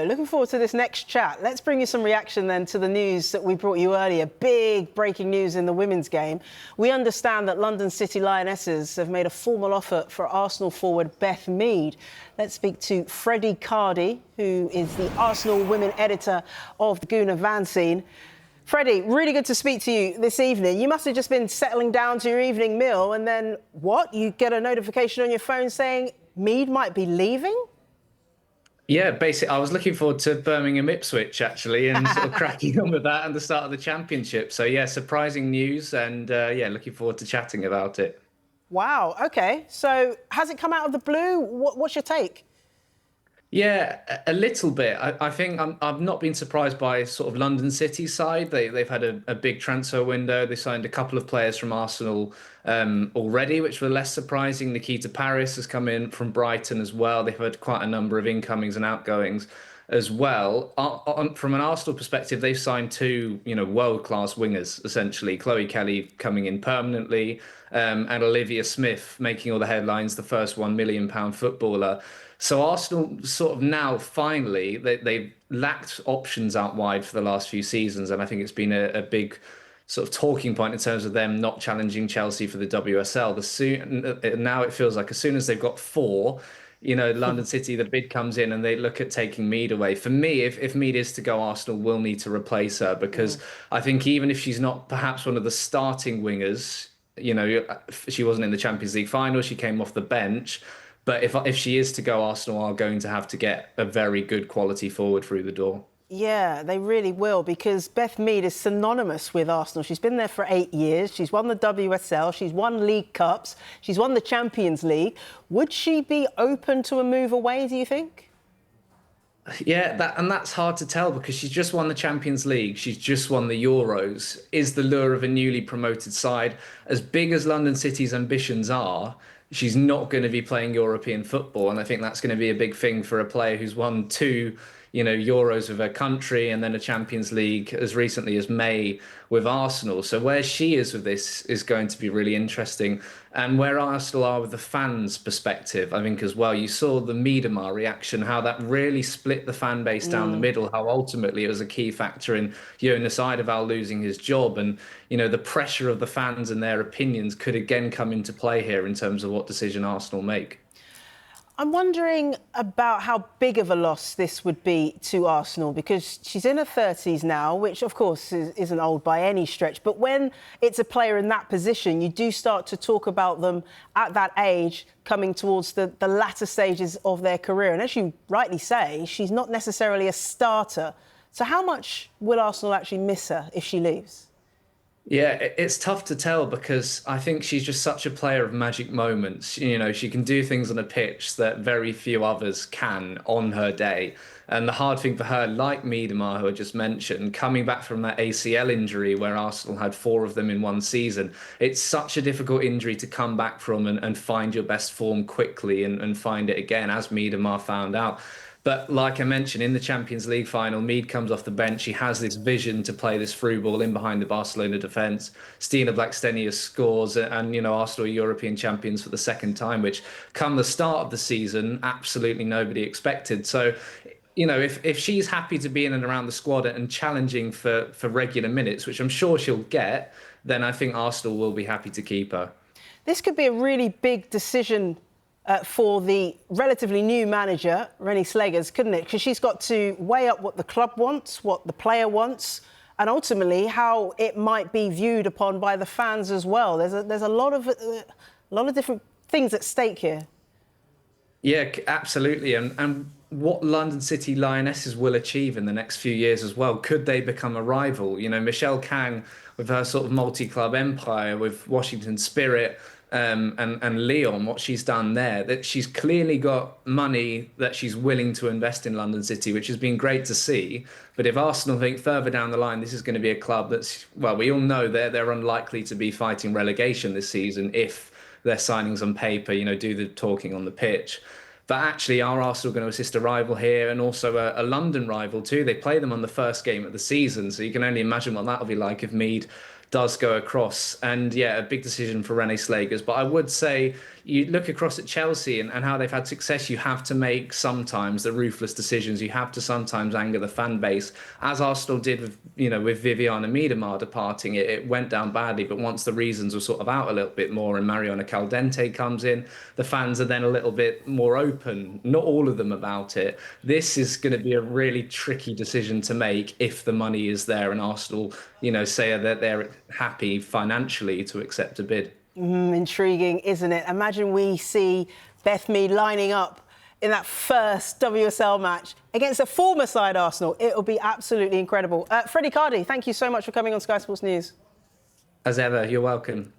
Looking forward to this next chat. Let's bring you some reaction then to the news that we brought you earlier. Big breaking news in the women's game. We understand that London City Lionesses have made a formal offer for Arsenal forward Beth Mead. Let's speak to Freddy Cardy, who is the Arsenal women editor of the Gooner Fanzine. Freddie, really good to speak to you this evening. You must have just been settling down to your evening meal and then, what? You get a notification on your phone saying Mead might be leaving? Yeah, basically, I was looking forward to Birmingham Ipswich, actually, and sort of cracking on with that and the start of the championship. So, yeah, surprising news and, yeah, looking forward to chatting about it. Wow, OK. So has it come out of the blue? What's your take? Yeah, a little bit. I think I've not been surprised by sort of London City's side. They've had a big transfer window. They signed a couple of players from Arsenal already, which were less surprising. Nikita Paris has come in from Brighton as well. They've had quite a number of incomings and outgoings as well. From an Arsenal perspective, they've signed two, world-class wingers, essentially. Chloe Kelly coming in permanently, and Olivia Smith making all the headlines, the first £1 million footballer. So Arsenal sort of now finally they've lacked options out wide for the last few seasons, and I think it's been a big sort of talking point in terms of them not challenging Chelsea for the WSL. Now it feels like as soon as they've got four, London City, the bid comes in and they look at taking Mead away. For me, if Mead is to go, Arsenal will need to replace her because I think even if she's not perhaps one of the starting wingers, she wasn't in the Champions League final, she came off the bench. But if she is to go, Arsenal are going to have to get a very good quality forward through the door. Yeah, they really will, because Beth Mead is synonymous with Arsenal. She's been there for 8 years. She's won the WSL. She's won League Cups. She's won the Champions League. Would she be open to a move away, do you think? Yeah, that's hard to tell because she's just won the Champions League. She's just won the Euros. Is the lure of a newly promoted side as big as London City's ambitions are? She's not going to be playing European football, and I think that's going to be a big thing for a player who's won two, Euros with her country and then a Champions League as recently as May with Arsenal. So where she is with this is going to be really interesting, and where Arsenal are with the fans' perspective, I think as well. You saw the Miedema reaction, how that really split the fan base down the middle, how ultimately it was a key factor in Jonas Eidevall losing his job, and the pressure of the fans and their opinions could again come into play here in terms of what decision Arsenal make. I'm wondering about how big of a loss this would be to Arsenal, because she's in her 30s now, which, of course, isn't old by any stretch. But when it's a player in that position, you do start to talk about them at that age coming towards the latter stages of their career. And as you rightly say, she's not necessarily a starter. So how much will Arsenal actually miss her if she leaves? Yeah, it's tough to tell because I think she's just such a player of magic moments. She can do things on a pitch that very few others can on her day. And the hard thing for her, like Miedema, who I just mentioned, coming back from that ACL injury where Arsenal had 4 of them in one season, it's such a difficult injury to come back from and find your best form quickly and find it again, as Miedema found out. But like I mentioned, in the Champions League final, Mead comes off the bench. She has this vision to play this through ball in behind the Barcelona defence. Stina Blackstenius scores, and Arsenal are European champions for the second time, which come the start of the season, absolutely nobody expected. So, if she's happy to be in and around the squad and challenging for regular minutes, which I'm sure she'll get, then I think Arsenal will be happy to keep her. This could be a really big decision for the relatively new manager, Rennie Slegers, couldn't it? Because she's got to weigh up what the club wants, what the player wants, and ultimately how it might be viewed upon by the fans as well. There's a lot of different things at stake here. Yeah, absolutely. And what London City Lionesses will achieve in the next few years as well. Could they become a rival? Michelle Kang, with her sort of multi-club empire, with Washington Spirit, and Lyon, what she's done there, that she's clearly got money that she's willing to invest in London City, which has been great to see. But if Arsenal think further down the line, this is going to be a club that's, well, we all know they're unlikely to be fighting relegation this season if their signings on paper, do the talking on the pitch. But actually, are Arsenal going to assist a rival here and also a London rival too? They play them on the first game of the season, so you can only imagine what that'll be like if Mead does go across. And yeah, a big decision for Renée Slegers. But I would say, you look across at Chelsea and how they've had success. You have to make sometimes the ruthless decisions. You have to sometimes anger the fan base, as Arsenal did with, with Viviane Miedema departing. It went down badly, but once the reasons were sort of out a little bit more and Mariona Caldente comes in, the fans are then a little bit more open, not all of them, about it. This is going to be a really tricky decision to make if the money is there and Arsenal, say that they're happy financially to accept a bid. Intriguing, isn't it? Imagine we see Beth Mead lining up in that first WSL match against a former side Arsenal. It'll be absolutely incredible. Freddy Cardy, thank you so much for coming on Sky Sports News. As ever, you're welcome.